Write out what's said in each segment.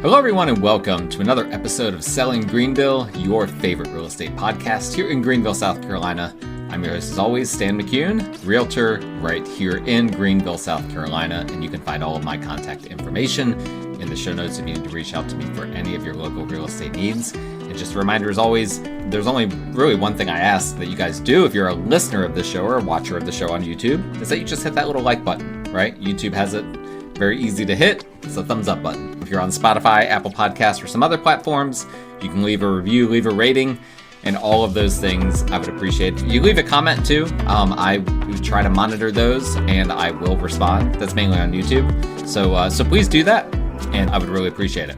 Hello, everyone, and welcome to another episode of Selling Greenville, your favorite real estate podcast here in Greenville, South Carolina. I'm your host, as always, Stan McCune, realtor right here in Greenville, South Carolina, and you can find all of my contact information in the show notes if you need to reach out to me for any of your local real estate needs. And just a reminder, as always, there's only really one thing I ask that you guys do if you're a listener of the show or a watcher of the show on YouTube, is that you just hit that little like button, right? YouTube has it very easy to hit. It's a thumbs up button. If you're on Spotify, Apple Podcasts, or some other platforms, you can leave a review, leave a rating, and all of those things I would appreciate. If you leave a comment too, I try to monitor those and I will respond. That's mainly on YouTube. So please do that, and I would really appreciate it.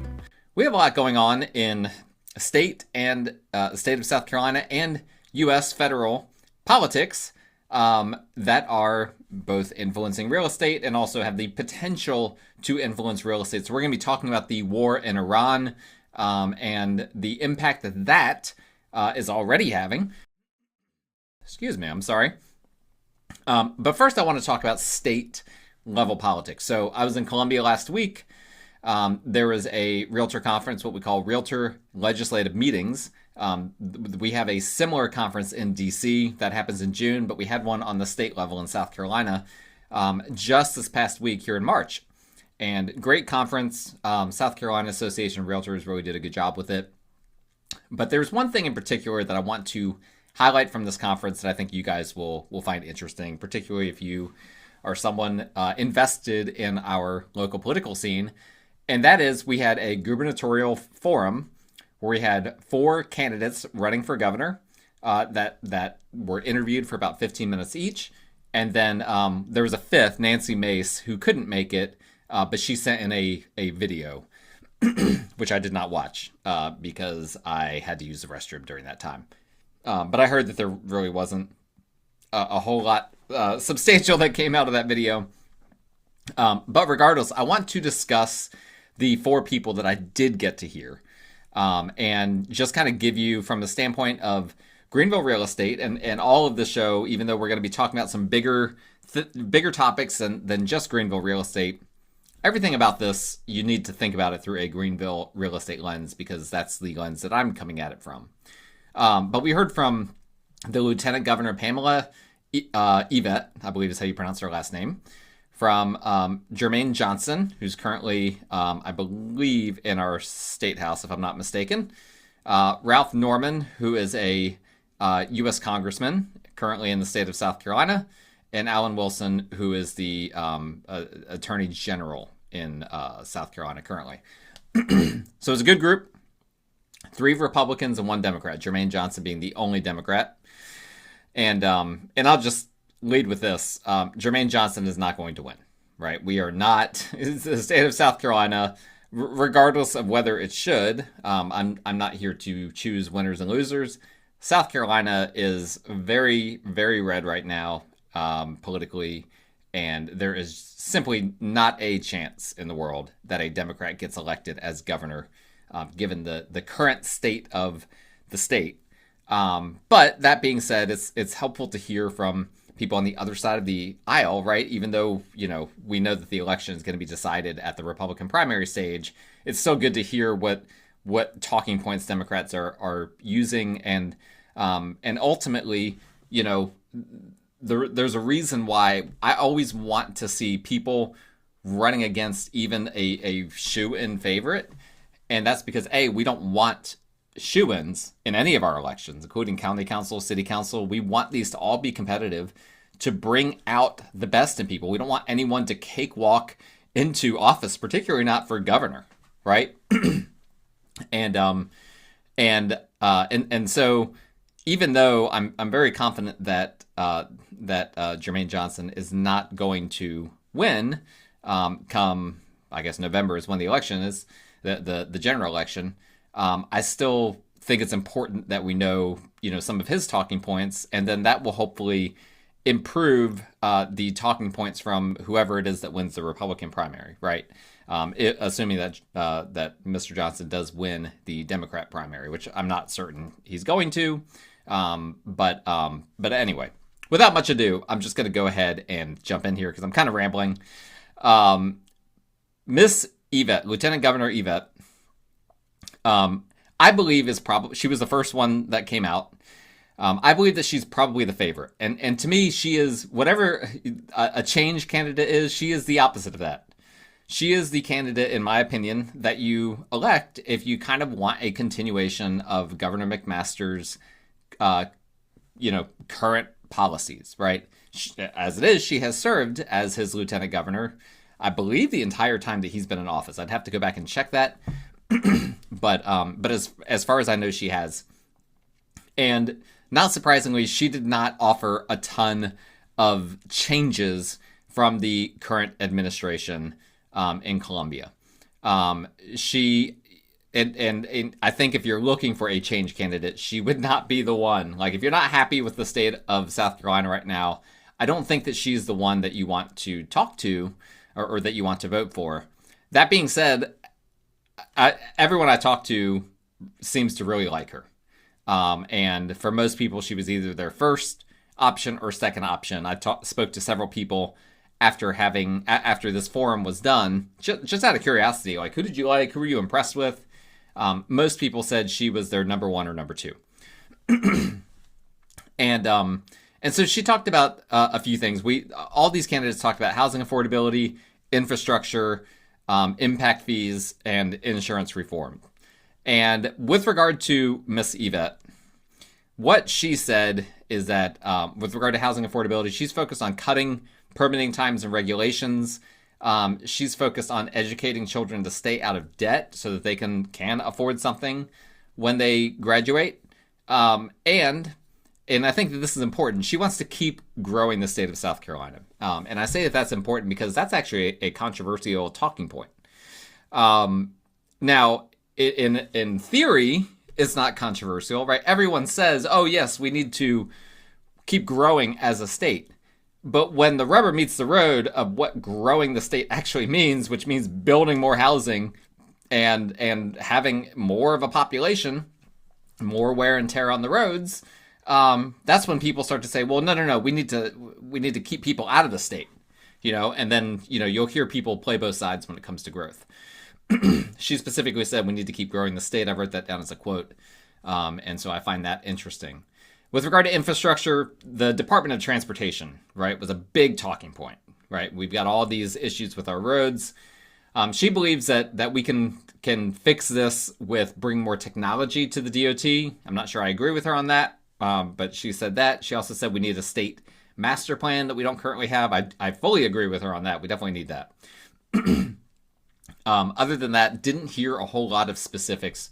We have a lot going on in state and the state of South Carolina and U.S. federal politics that are both influencing real estate and also have the potential to influence real estate. So we're going to be talking about the war in Iran and the impact that that is already having. Excuse me, I'm sorry. But first I want to talk about state level politics. So I was in Columbia last week. There was a realtor conference, what we call realtor legislative meetings. We have a similar conference in DC that happens in June, but we had one on the state level in South Carolina just this past week here in March. And great conference. South Carolina Association of Realtors really did a good job with it. But there's one thing in particular that I want to highlight from this conference that I think you guys will find interesting, particularly if you are someone invested in our local political scene. And that is, we had a gubernatorial forum where we had 4 candidates running for governor that were interviewed for about 15 minutes each. And then there was a 5th, Nancy Mace, who couldn't make it, but she sent in a video, which I did not watch because I had to use the restroom during that time. But I heard that there really wasn't a whole lot substantial that came out of that video. But regardless, I want to discuss the 4 people that I did get to hear. And just kind of give you from the standpoint of Greenville real estate and all of the show, even though we're going to be talking about some bigger topics than just Greenville real estate, everything about this, you need to think about it through a Greenville real estate lens because that's the lens that I'm coming at it from. But we heard from the Lieutenant Governor Pamela Yvette, I believe is how you pronounce her last name, from Jermaine Johnson, who's currently, I believe, in our state house, if I'm not mistaken. Ralph Norman, who is a U.S. congressman, currently in the state of South Carolina. And Alan Wilson, who is the Attorney General in South Carolina currently. So it's a good group. 3 Republicans and 1 Democrat. Jermaine Johnson being the only Democrat. And I'll just lead with this. Jermaine Johnson is not going to win, right? We are not, it's the state of South Carolina, regardless of whether it should. I'm not here to choose winners and losers. South Carolina is very, very red right now politically, and there is simply not a chance in the world that a Democrat gets elected as governor, given the current state of the state. But that being said, it's helpful to hear from people on the other side of the aisle, right? Even though, we know that the election is going to be decided at the Republican primary stage, it's still good to hear what talking points Democrats are using. And ultimately, there's a reason why I always want to see people running against even a shoe-in favorite. And that's because, we don't want shoo-ins in any of our elections, including county council, city council. We want these to all be competitive to bring out the best in people. We don't want anyone to cakewalk into office, particularly not for governor, right? And so even though I'm very confident that Jermaine Johnson is not going to win come, I guess, November is when the election is, the general election, I still think it's important that we know, some of his talking points, and then that will hopefully improve the talking points from whoever it is that wins the Republican primary, right? Assuming that Mr. Johnson does win the Democrat primary, which I'm not certain he's going to. But anyway, without much ado, I'm just going to go ahead and jump in here because I'm kind of rambling. Miss Yvette, Lieutenant Governor Yvette, I believe is probably she was the first one that came out. I believe that she's probably the favorite, and to me, she is whatever a change candidate is. She is the opposite of that. She is the candidate, in my opinion, that you elect if you kind of want a continuation of Governor McMaster's, current policies, right? As it is, she has served as his lieutenant governor, I believe, the entire time that he's been in office. I'd have to go back and check that, but as far as I know, she has. And not surprisingly, she did not offer a ton of changes from the current administration in Columbia. She and I think if you're looking for a change candidate, she would not be the one. Like, if you're not happy with the state of South Carolina right now, I don't think that she's the one that you want to talk to or that you want to vote for. That being said, everyone I talk to seems to really like her. And for most people, she was either their first option or second option. I spoke to several people after this forum was done, just out of curiosity, like, who did you like? Who were you impressed with? Most people said she was their number one or number two. And so she talked about a few things. All these candidates talked about housing affordability, infrastructure, impact fees, and insurance reform. And with regard to Miss Yvette, what she said is that with regard to housing affordability, she's focused on cutting permitting times and regulations. She's focused on educating children to stay out of debt so that they can afford something when they graduate. And I think that this is important. She wants to keep growing the state of South Carolina. And I say that that's important because that's actually a controversial talking point. Now, in theory, it's not controversial, right? Everyone says, oh, yes, we need to keep growing as a state. But when the rubber meets the road of what growing the state actually means, which means building more housing and having more of a population, more wear and tear on the roads, that's when people start to say, well, no, we need to keep people out of the state, and then, you'll hear people play both sides when it comes to growth. She specifically said we need to keep growing the state. I wrote that down as a quote. And so I find that interesting. With regard to infrastructure, the Department of Transportation, right, was a big talking point, right? We've got all these issues with our roads. She believes that we can fix this with bringing more technology to the DOT. I'm not sure I agree with her on that, but she said that. She also said we need a state master plan that we don't currently have. I fully agree with her on that. We definitely need that. Other than that, didn't hear a whole lot of specifics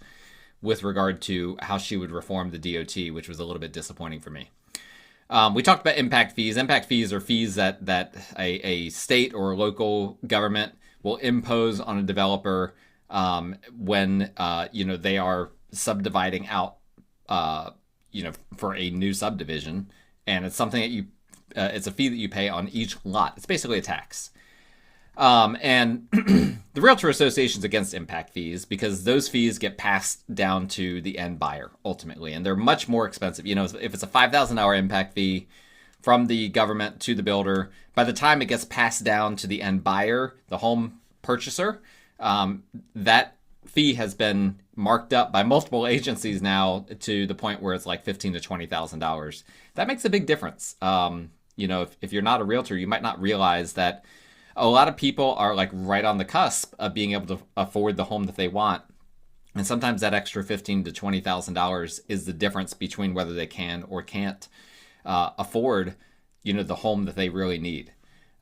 with regard to how she would reform the DOT, which was a little bit disappointing for me. We talked about impact fees. Impact fees are fees that a state or local government will impose on a developer when they are subdividing out for a new subdivision, and it's something that it's a fee that you pay on each lot. It's basically a tax. And the Realtor Association's against impact fees because those fees get passed down to the end buyer ultimately, and they're much more expensive. If it's a $5,000 impact fee from the government to the builder, by the time it gets passed down to the end buyer, the home purchaser, that fee has been marked up by multiple agencies now to the point where it's like $15,000 to $20,000. That makes a big difference. If you're not a realtor, you might not realize that a lot of people are like right on the cusp of being able to afford the home that they want. And sometimes that extra $15,000 to $20,000 is the difference between whether they can or can't afford, the home that they really need.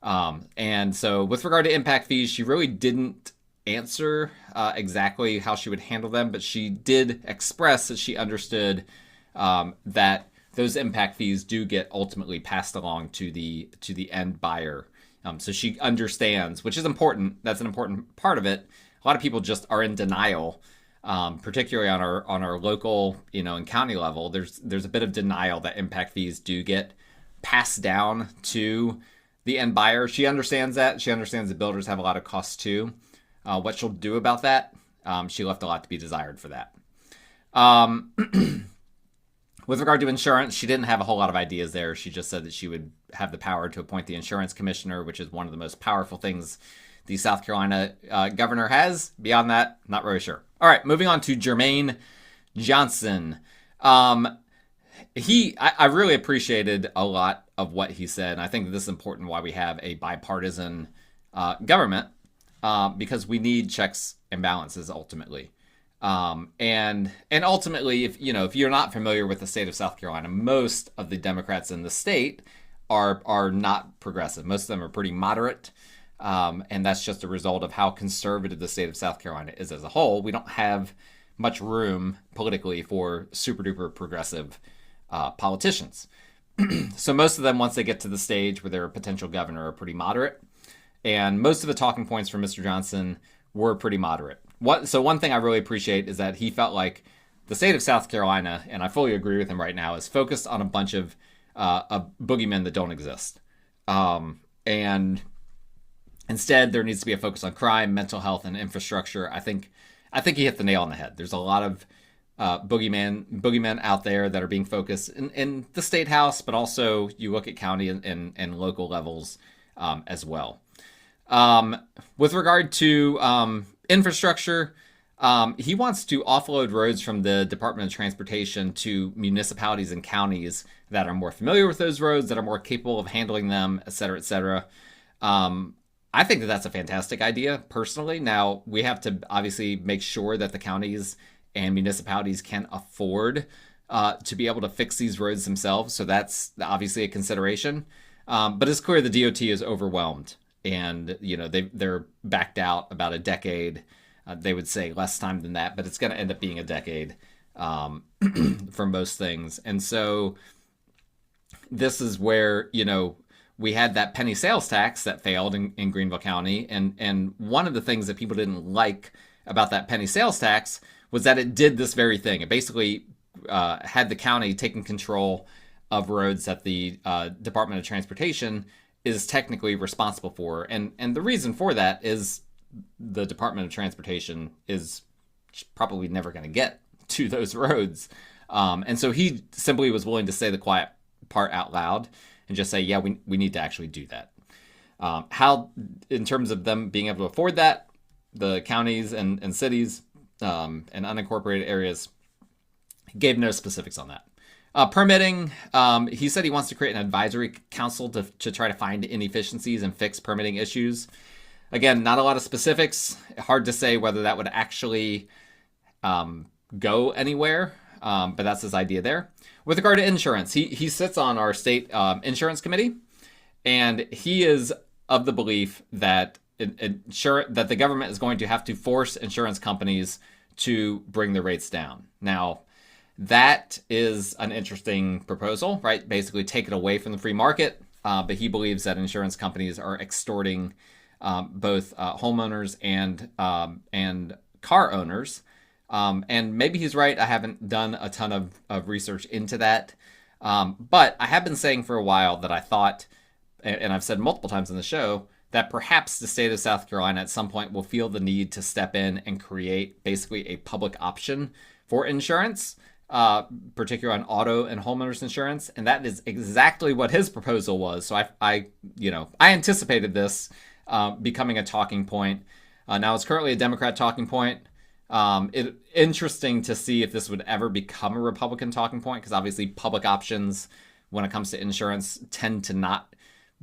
And so with regard to impact fees, she really didn't answer exactly how she would handle them, but she did express that she understood that those impact fees do get ultimately passed along to the end buyer. So she understands, which is important. That's an important part of it. A lot of people just are in denial, particularly on our local, and county level. There's a bit of denial that impact fees do get passed down to the end buyer. She understands that. She understands that builders have a lot of costs too. What she'll do about that, she left a lot to be desired for that. With regard to insurance, she didn't have a whole lot of ideas there. She just said that she would have the power to appoint the insurance commissioner, which is one of the most powerful things the South Carolina governor has. Beyond that, not really sure. All right, moving on to Jermaine Johnson. Um, I really appreciated a lot of what he said. And I think that this is important why we have a bipartisan government, because we need checks and balances ultimately. And ultimately, if you're not familiar with the state of South Carolina, most of the Democrats in the state are not progressive. Most of them are pretty moderate. And that's just a result of how conservative the state of South Carolina is as a whole. We don't have much room politically for super duper progressive politicians. So most of them, once they get to the stage where they're a potential governor, are pretty moderate. And most of the talking points from Mr. Johnson were pretty moderate. So one thing I really appreciate is that he felt like the state of South Carolina, and I fully agree with him right now, is focused on a bunch of boogeymen that don't exist. And instead, there needs to be a focus on crime, mental health, and infrastructure. I think he hit the nail on the head. There's a lot of boogeymen out there that are being focused in the state house, but also you look at county and local levels as well. With regard to infrastructure, he wants to offload roads from the Department of Transportation to municipalities and counties that are more familiar with those roads, that are more capable of handling them, et cetera, et cetera. I think that that's a fantastic idea, personally. Now, we have to obviously make sure that the counties and municipalities can afford to be able to fix these roads themselves. So that's obviously a consideration. But it's clear the DOT is overwhelmed. And, they're backed out about a decade. They would say less time than that, but it's going to end up being a decade for most things. And so this is where, we had that penny sales tax that failed in Greenville County. And one of the things that people didn't like about that penny sales tax was that it did this very thing. It basically had the county taking control of roads that the Department of Transportation is technically responsible for. And the reason for that is the Department of Transportation is probably never going to get to those roads. And so he simply was willing to say the quiet part out loud and just say, yeah, we need to actually do that. How, in terms of them being able to afford that, the counties and cities and unincorporated areas gave no specifics on that. Permitting, he said he wants to create an advisory council to try to find inefficiencies and fix permitting issues. Again, not a lot of specifics. Hard to say whether that would actually go anywhere, but that's his idea there. With regard to insurance, he sits on our state insurance committee, and he is of the belief that that the government is going to have to force insurance companies to bring the rates down. Now, that is an interesting proposal, right? Basically take it away from the free market, but he believes that insurance companies are extorting both homeowners and car owners. And maybe he's right. I haven't done a ton of research into that. But I have been saying for a while that I thought, and I've said multiple times on the show, that perhaps the state of South Carolina at some point will feel the need to step in and create basically a public option for insurance, particularly on auto and homeowners insurance. And that is exactly what his proposal was. So I anticipated this becoming a talking point. Now it's currently a Democrat talking point. Interesting to see if this would ever become a Republican talking point, because obviously public options when it comes to insurance tend to not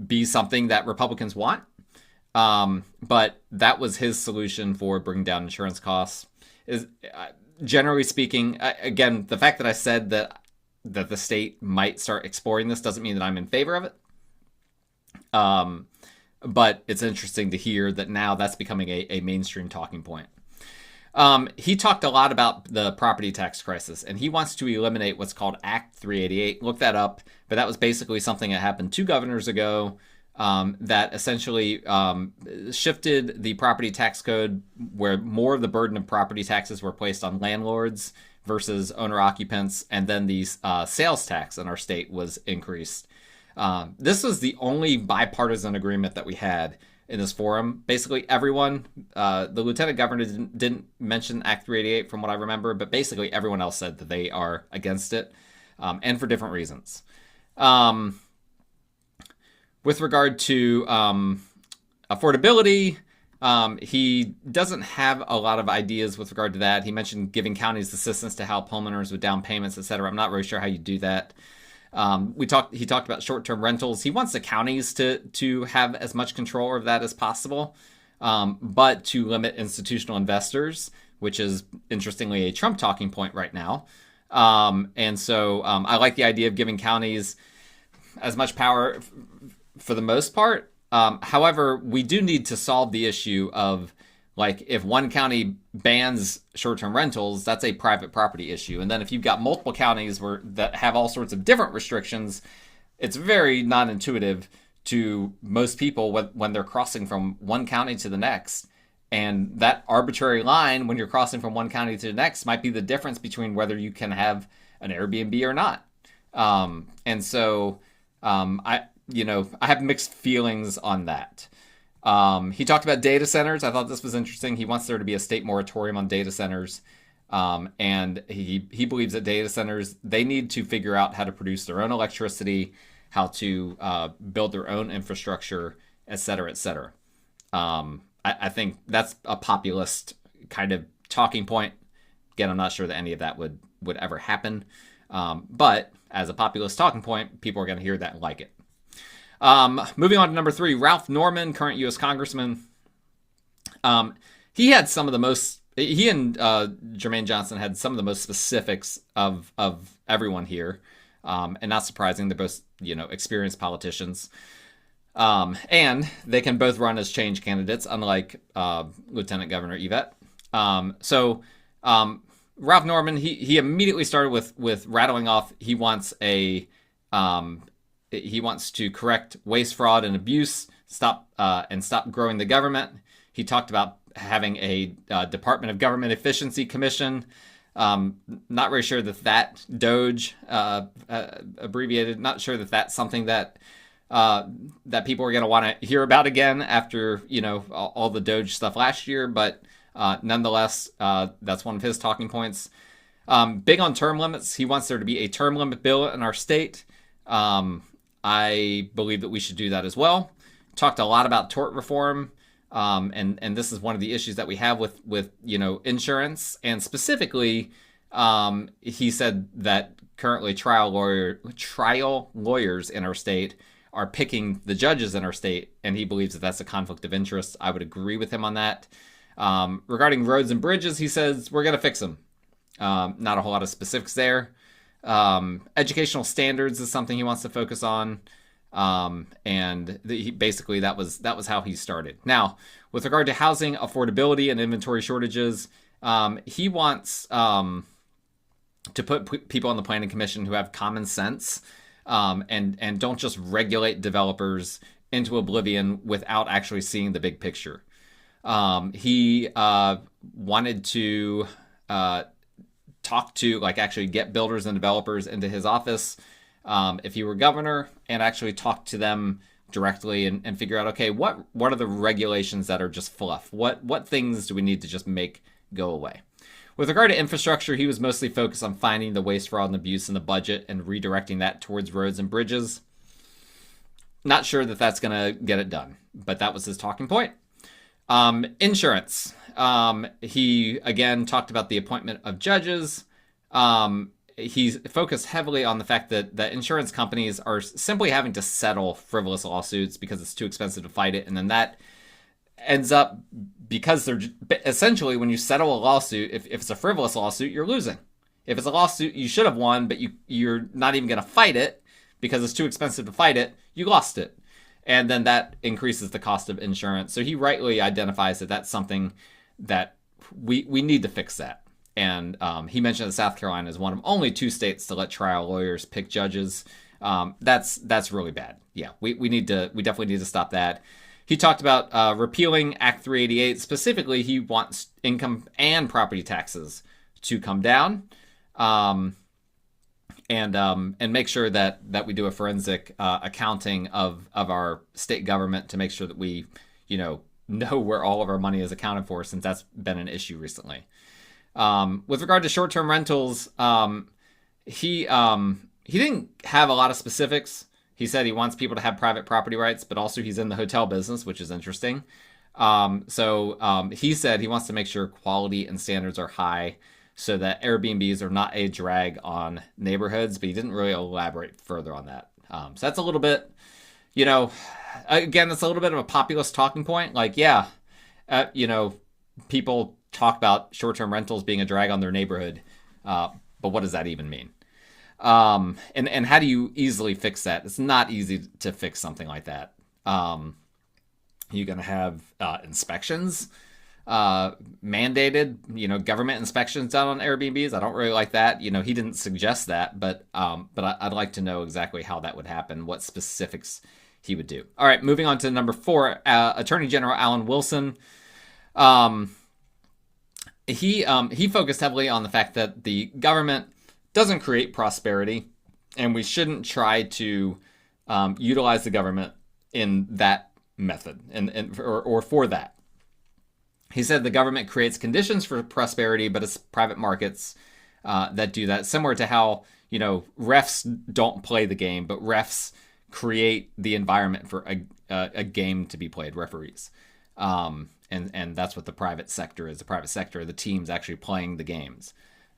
be something that Republicans want. But that was his solution for bringing down insurance costs. Is generally speaking, again, the fact that I said that the state might start exploring this doesn't mean that I'm in favor of it. But it's interesting to hear that now that's becoming a mainstream talking point. He talked a lot about the property tax crisis, and he wants to eliminate what's called Act 388. Look that up, but that was basically something that happened 2 governors ago that essentially shifted the property tax code where more of the burden of property taxes were placed on landlords versus owner-occupants, and then the sales tax in our state was increased. This was the only bipartisan agreement that we had in this forum. Basically everyone, the lieutenant governor didn't mention Act 388 from what I remember, but basically everyone else said that they are against it, and for different reasons. With regard to affordability, He doesn't have a lot of ideas with regard to that. He mentioned giving counties assistance to help homeowners with down payments, etc. I'm not really sure how you do that. He talked about short-term rentals. He wants the counties to have as much control of that as possible, but to limit institutional investors, which is interestingly a Trump talking point right now. And so I like the idea of giving counties as much power for the most part. However, we do need to solve the issue of, like, if one county bans short-term rentals, that's a private property issue. And then if you've got multiple counties that have all sorts of different restrictions, it's very non-intuitive to most people when they're crossing from one county to the next. And that arbitrary line when you're crossing from one county to the next might be the difference between whether you can have an Airbnb or not. And so I have mixed feelings on that. He talked about data centers. I thought this was interesting. He wants there to be a state moratorium on data centers. And he believes that data centers, they need to figure out how to produce their own electricity, how to build their own infrastructure, et cetera, et cetera. I think that's a populist kind of talking point. Again, I'm not sure that any of that would ever happen. But as a populist talking point, people are going to hear that and like it. Moving on to number 3, Ralph Norman, current U.S. Congressman. He and Jermaine Johnson had some of the most specifics of everyone here. And not surprising, they're both, experienced politicians. And they can both run as change candidates, unlike Lieutenant Governor Yvette. Ralph Norman, he immediately started with rattling off he wants to correct waste, fraud, and abuse, stop growing the government. He talked about having a Department of Government Efficiency Commission. Not really sure that DOGE abbreviated. Not sure that's something that people are going to want to hear about again after all the DOGE stuff last year. But nonetheless, that's one of his talking points. Big on term limits. He wants there to be a term limit bill in our state. I believe that we should do that as well. Talked a lot about tort reform. And this is one of the issues that we have with insurance. And specifically, he said that currently trial lawyers in our state are picking the judges in our state, and he believes that that's a conflict of interest. I would agree with him on that. Regarding roads and bridges, he says we're going to fix them. Not a whole lot of specifics there. Educational standards is something he wants to focus on. Basically that was how he started. Now, with regard to housing affordability and inventory shortages, he wants to put people on the planning commission who have common sense, and don't just regulate developers into oblivion without actually seeing the big picture. He wanted to talk to, actually get builders and developers into his office if he were governor, and actually talk to them directly and figure out, okay, what are the regulations that are just fluff? What things do we need to just make go away? With regard to infrastructure, he was mostly focused on finding the waste, fraud, and abuse in the budget and redirecting that towards roads and bridges. Not sure that that's going to get it done, but that was his talking point. Insurance. He, again, talked about the appointment of judges. He's focused heavily on the fact that insurance companies are simply having to settle frivolous lawsuits because it's too expensive to fight it. And then that ends up, because they're essentially, when you settle a lawsuit, if it's a frivolous lawsuit, you're losing. If it's a lawsuit you should have won, but you're not even going to fight it because it's too expensive to fight it, you lost it. And then that increases the cost of insurance. So he rightly identifies that that's something that we need to fix that. And he mentioned that South Carolina is one of only 2 states to let trial lawyers pick judges. That's really bad. Yeah, we definitely need to stop that. He talked about repealing Act 388. Specifically, he wants income and property taxes to come down, and make sure that we do a forensic accounting of our state government to make sure that we know where all of our money is accounted for, since that's been an issue recently. With regard to short-term rentals, he didn't have a lot of specifics. He said he wants people to have private property rights, but also he's in the hotel business, which is interesting. He said he wants to make sure quality and standards are high so that Airbnbs are not a drag on neighborhoods, but he didn't really elaborate further on that. So that's a little bit, again, that's a little bit of a populist talking point. Like, yeah, people talk about short-term rentals being a drag on their neighborhood, but what does that even mean? And how do you easily fix that? It's not easy to fix something like that. You're going to have inspections mandated, government inspections done on Airbnbs. I don't really like that. He didn't suggest that, but I'd like to know exactly how that would happen, what specifics he would do. All right, moving on to number 4, Attorney General Alan Wilson. He focused heavily on the fact that the government doesn't create prosperity, and we shouldn't try to utilize the government in that method or for that. He said the government creates conditions for prosperity, but it's private markets that do that. Similar to how, refs don't play the game, but refs create the environment for a game to be played, referees. And that's what the private sector is. The private sector, the teams actually playing the games.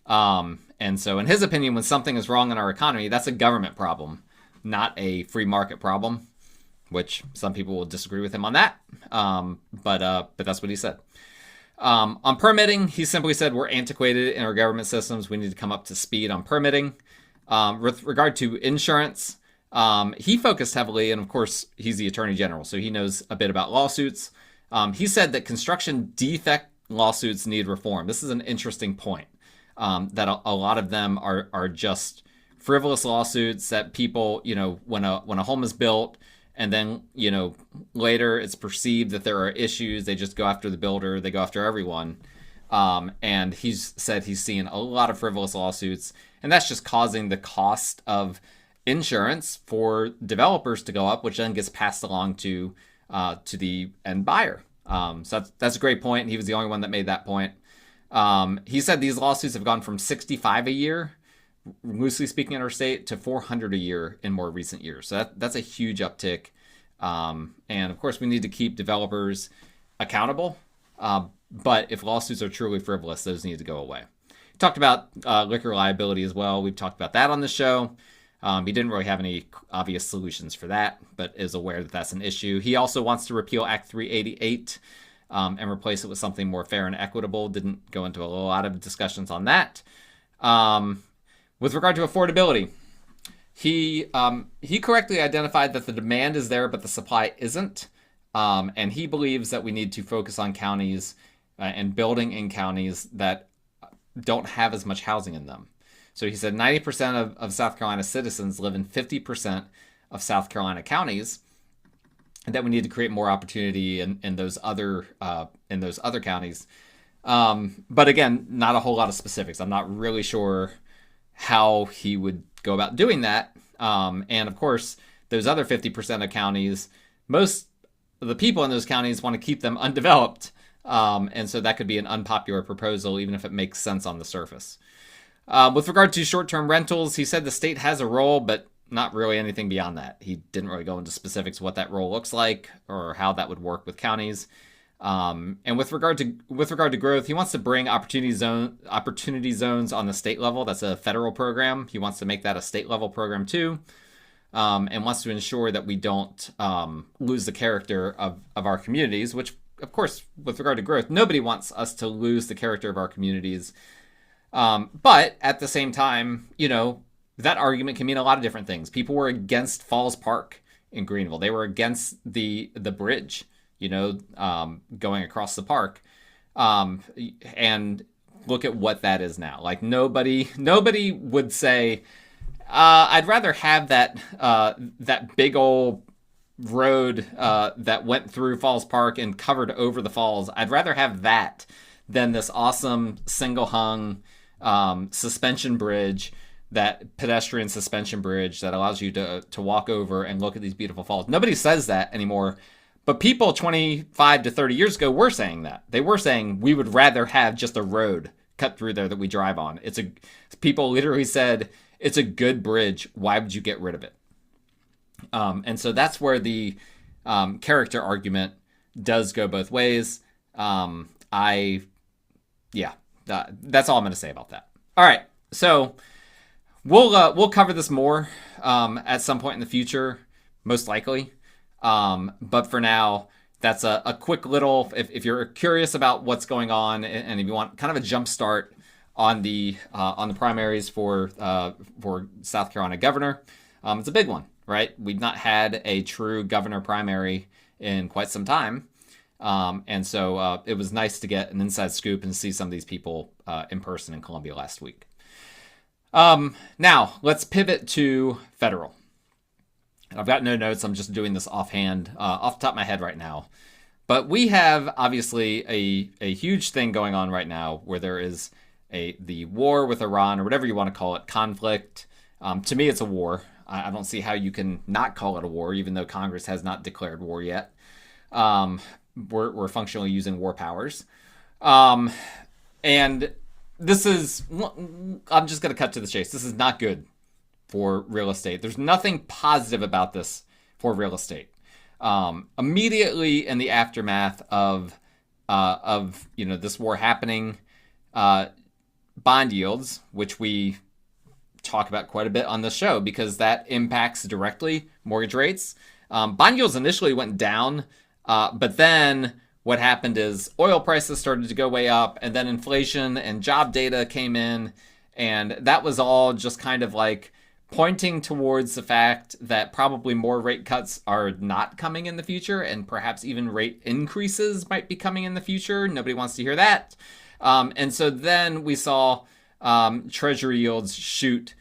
And so in his opinion, when something is wrong in our economy, that's a government problem, not a free market problem, which some people will disagree with him on that. But that's what he said. On permitting, he simply said we're antiquated in our government systems. We need to come up to speed on permitting. With regard to insurance, he focused heavily, and of course, he's the Attorney General, so he knows a bit about lawsuits. He said that construction defect lawsuits need reform. This is an interesting point, that a lot of them are just frivolous lawsuits that people, when a home is built, and then, later it's perceived that there are issues, they just go after the builder, they go after everyone. And he's said he's seen a lot of frivolous lawsuits, and that's just causing the cost of insurance for developers to go up, which then gets passed along to the end buyer. So that's a great point. He was the only one that made that point. He said these lawsuits have gone from 65 a year, loosely speaking, in our state, to 400 a year in more recent years. So that's a huge uptick. And of course, we need to keep developers accountable. But if lawsuits are truly frivolous, those need to go away. He talked about liquor liability as well. We've talked about that on the show. He didn't really have any obvious solutions for that, but is aware that that's an issue. He also wants to repeal Act 388 and replace it with something more fair and equitable. Didn't go into a lot of discussions on that. With regard to affordability, he correctly identified that the demand is there, but the supply isn't. And he believes that we need to focus on counties and building in counties that don't have as much housing in them. So he said 90% of South Carolina citizens live in 50% of South Carolina counties, and that we need to create more opportunity in those other counties. But again, not a whole lot of specifics. I'm not really sure how he would go about doing that. And of course, those other 50% of counties, most of the people in those counties want to keep them undeveloped. And so that could be an unpopular proposal, even if it makes sense on the surface. With regard to short-term rentals, he said the state has a role, but not really anything beyond that. He didn't really go into specifics what that role looks like or how that would work with counties. And with regard to growth, he wants to bring opportunity zones on the state level. That's a federal program. He wants to make that a state level program too, and wants to ensure that we don't lose the character of our communities. Which, of course, with regard to growth, nobody wants us to lose the character of our communities. But at the same time, that argument can mean a lot of different things. People were against Falls Park in Greenville. They were against the bridge, going across the park. And look at what that is now. Like nobody would say, I'd rather have that big old road that went through Falls Park and covered over the falls. I'd rather have that than this awesome single hung suspension bridge, that pedestrian suspension bridge that allows you to walk over and look at these beautiful falls. Nobody says that anymore. But people 25 to 30 years ago were saying that. They were saying we would rather have just a road cut through there that we drive on. People literally said, it's a good bridge. Why would you get rid of it? And so that's where the character argument does go both ways. That's all I'm going to say about that. All right, so we'll cover this more at some point in the future, most likely. But for now, that's a quick little. If you're curious about what's going on, and if you want kind of a jump start on the primaries for South Carolina governor, it's a big one, right? We've not had a true governor primary in quite some time. And so it was nice to get an inside scoop and see some of these people in person in Columbia last week. Now, let's pivot to federal. I've got no notes. I'm just doing this offhand, off the top of my head right now. But we have, obviously, a huge thing going on right now where there is the war with Iran, or whatever you want to call it, conflict. To me, it's a war. I don't see how you can not call it a war, even though Congress has not declared war yet. We're functionally using war powers. And this is, I'm just going to cut to the chase. This is not good for real estate. There's nothing positive about this for real estate. Immediately in the aftermath of this war happening, bond yields, which we talk about quite a bit on the show because that impacts directly mortgage rates. Bond yields initially went down, but then what happened is oil prices started to go way up, and then inflation and job data came in, and that was all just kind of like pointing towards the fact that probably more rate cuts are not coming in the future, and perhaps even rate increases might be coming in the future. Nobody wants to hear that. And so then we saw Treasury yields shoot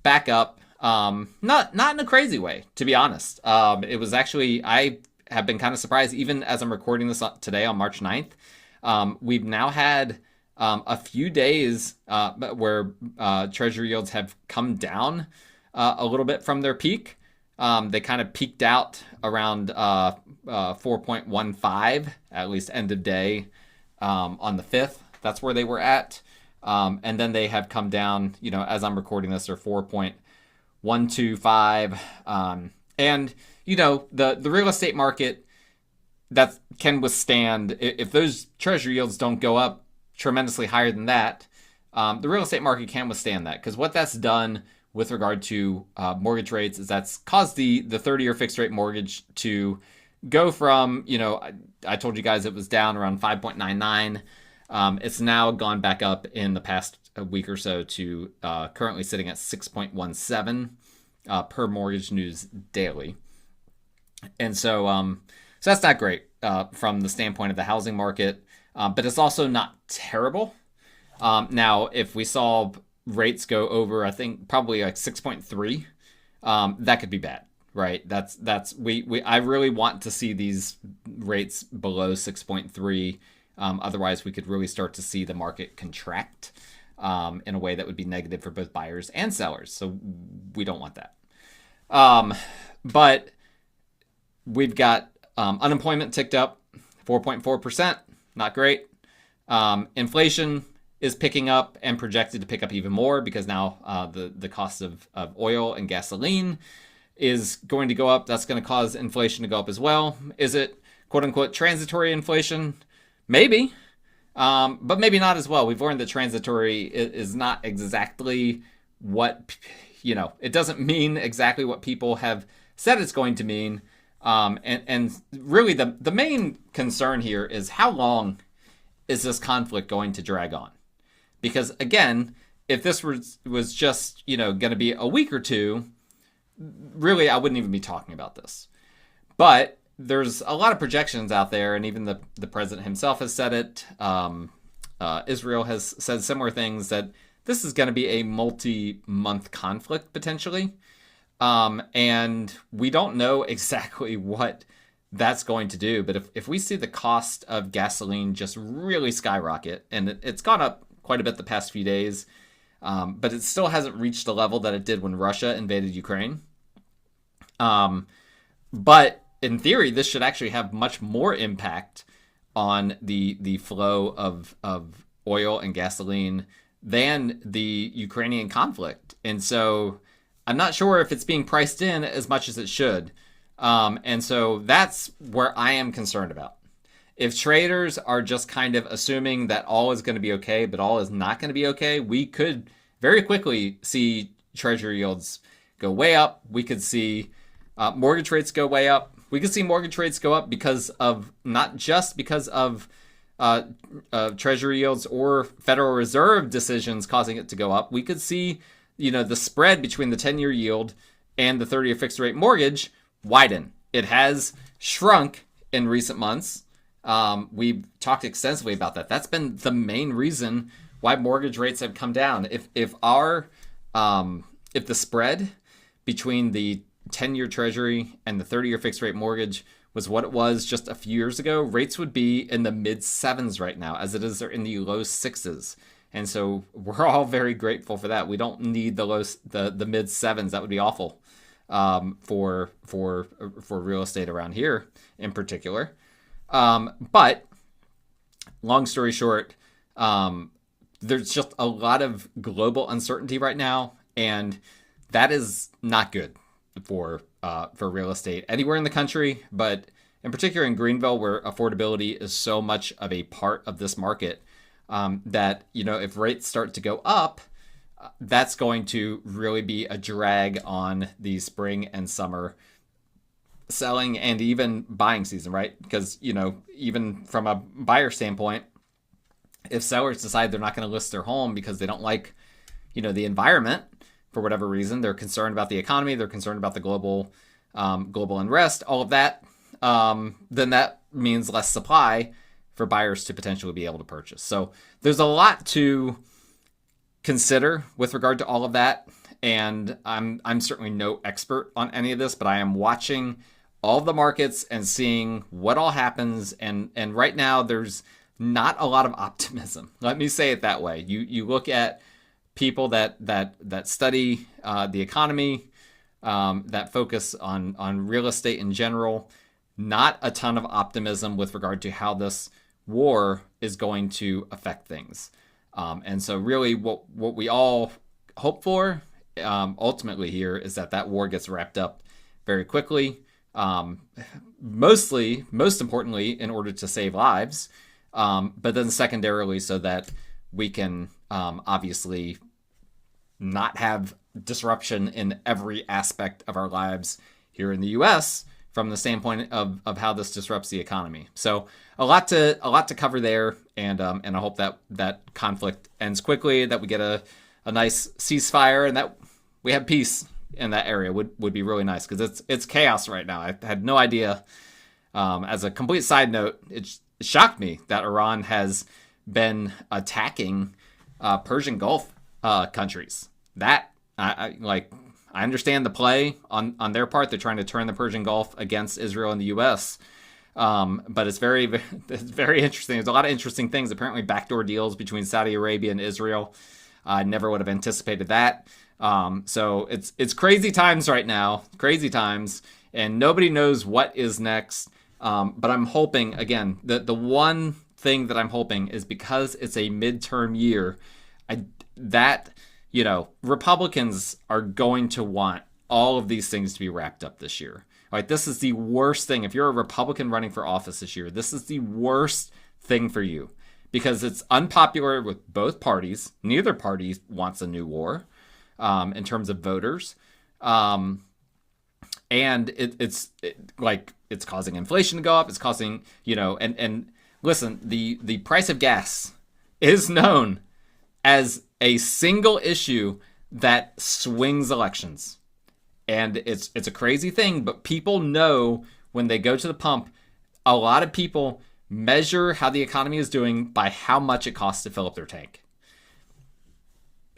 back up, not in a crazy way, to be honest. It was actually, I have been kind of surprised, even as I'm recording this today on March 9th. We've now had a few days where Treasury yields have come down a little bit from their peak. They kind of peaked out around 4.15, at least end of day on the 5th. That's where they were at. And then they have come down, as I'm recording this, they're 4.125. And, the real estate market that can withstand, if those treasury yields don't go up tremendously higher than that, the real estate market can withstand that. Because what that's done with regard to mortgage rates is that's caused the 30-year fixed rate mortgage to go from, I told you guys it was down around 5.99. It's now gone back up in the past week or so to currently sitting at 6.17 per Mortgage News Daily. And so that's not great from the standpoint of the housing market, but it's also not terrible. Now, if we saw rates go over, I think probably like 6.3, that could be bad, right? I really want to see these rates below 6.3. Otherwise, we could really start to see the market contract in a way that would be negative for both buyers and sellers. So we don't want that. But we've got unemployment ticked up 4.4%. Not great. Inflation is picking up and projected to pick up even more because now the cost of oil and gasoline is going to go up. That's going to cause inflation to go up as well. Is it, quote unquote, transitory inflation? Maybe, but maybe not as well. We've learned that transitory is not exactly what, it doesn't mean exactly what people have said it's going to mean. And really the main concern here is how long is this conflict going to drag on? Because again, if this was just, going to be a week or two, really, I wouldn't even be talking about this. But there's a lot of projections out there, and even the president himself has said it. Israel has said similar things, that this is going to be a multi-month conflict potentially. And we don't know exactly what that's going to do. But if we see the cost of gasoline just really skyrocket, and it's gone up quite a bit the past few days, but it still hasn't reached the level that it did when Russia invaded Ukraine. But in theory, this should actually have much more impact on the flow of oil and gasoline than the Ukrainian conflict. And so I'm not sure if it's being priced in as much as it should. And so that's where I am concerned about. if traders are just kind of assuming that all is going to be okay, but all is not going to be okay, we could very quickly see treasury yields go way up. We could see mortgage rates go way up. We could see mortgage rates go up because of not just because of treasury yields or Federal Reserve decisions causing it to go up. We could see, the spread between the 10-year yield and the 30-year fixed rate mortgage widen. It has shrunk in recent months. We've talked extensively about that. That's been the main reason why mortgage rates have come down. If the spread between the 10-year treasury and the 30-year fixed rate mortgage was what it was just a few years ago, rates would be in the mid sevens right now, as it is they're in the low sixes. And so we're all very grateful for that. We don't need the mid sevens. That would be awful for real estate around here in particular. But long story short, there's just a lot of global uncertainty right now, and that is not good for real estate anywhere in the country, but in particular in Greenville, where affordability is so much of a part of this market, that, if rates start to go up, that's going to really be a drag on the spring and summer selling and even buying season, right? Because, even from a buyer standpoint, if sellers decide they're not going to list their home because they don't like, the environment for whatever reason, they're concerned about the economy, they're concerned about the global unrest, all of that, then that means less supply for buyers to potentially be able to purchase. So there's a lot to consider with regard to all of that. And I'm certainly no expert on any of this, but I am watching all of the markets and seeing what all happens. And right now there's not a lot of optimism. Let me say it that way. You look at people that study the economy, that focus on real estate in general, not a ton of optimism with regard to how this war is going to affect things. And so really what we all hope for ultimately here is that war gets wrapped up very quickly, most importantly, in order to save lives, but then secondarily so that we can obviously not have disruption in every aspect of our lives here in the U.S. from the standpoint of how this disrupts the economy. So a lot to cover there, and I hope that conflict ends quickly, that we get a nice ceasefire, and that we have peace in that area would be really nice, because it's chaos right now. I had no idea. As a complete side note, it shocked me that Iran has been attacking Persian Gulf countries. That I understand the play on their part. They're trying to turn the Persian Gulf against Israel and the U.S. But it's very interesting. There's a lot of interesting things. Apparently, backdoor deals between Saudi Arabia and Israel. I never would have anticipated that. So it's crazy times right now. Crazy times, and nobody knows what is next. But I'm hoping, again, the one thing that I'm hoping is, because it's a midterm year, Republicans are going to want all of these things to be wrapped up this year. Right? This is the worst thing. If you're a Republican running for office this year, this is the worst thing for you, because it's unpopular with both parties. Neither party wants a new war in terms of voters. And it's causing inflation to go up. It's causing, and listen, the price of gas is known as a single issue that swings elections. And it's a crazy thing, but people know when they go to the pump, a lot of people measure how the economy is doing by how much it costs to fill up their tank.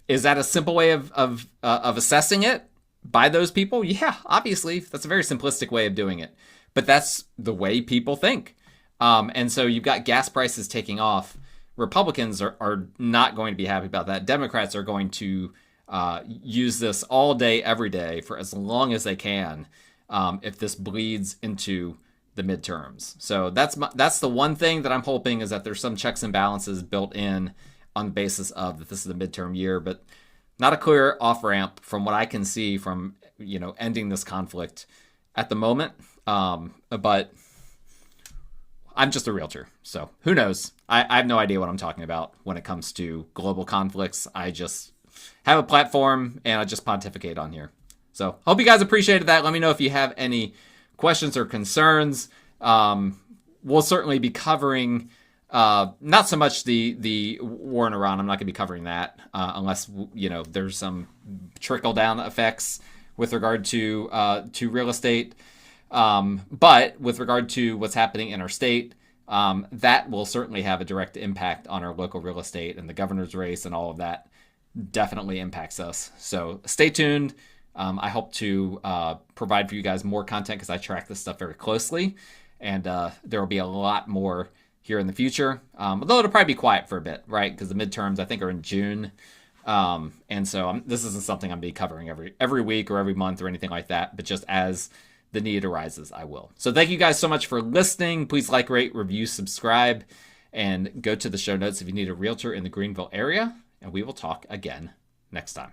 Is that a simple way of assessing it by those people? Yeah, obviously. That's a very simplistic way of doing it. But that's the way people think. And so you've got gas prices taking off. Republicans are not going to be happy about that. Democrats are going to use this all day, every day, for as long as they can, if this bleeds into the midterms. So that's the one thing that I'm hoping, is that there's some checks and balances built in on the basis of that this is the midterm year, but not a clear off-ramp from what I can see from, ending this conflict at the moment. But I'm just a realtor, so who knows? I have no idea what I'm talking about when it comes to global conflicts. I just have a platform and I just pontificate on here. So hope you guys appreciated that. Let me know if you have any questions or concerns. We'll certainly be covering not so much the war in Iran. I'm not going to be covering that unless there's some trickle down effects with regard to real estate. But with regard to what's happening in our state, that will certainly have a direct impact on our local real estate, and the governor's race and all of that definitely impacts us. So stay tuned. I hope to provide for you guys more content because I track this stuff very closely, and there will be a lot more here in the future. Although it'll probably be quiet for a bit, right? Because the midterms I think are in June, and so this isn't something I'm gonna be covering every week or every month or anything like that. But just as the need arises, I will. So thank you guys so much for listening. Please like, rate, review, subscribe, and go to the show notes if you need a realtor in the Greenville area. And we will talk again next time.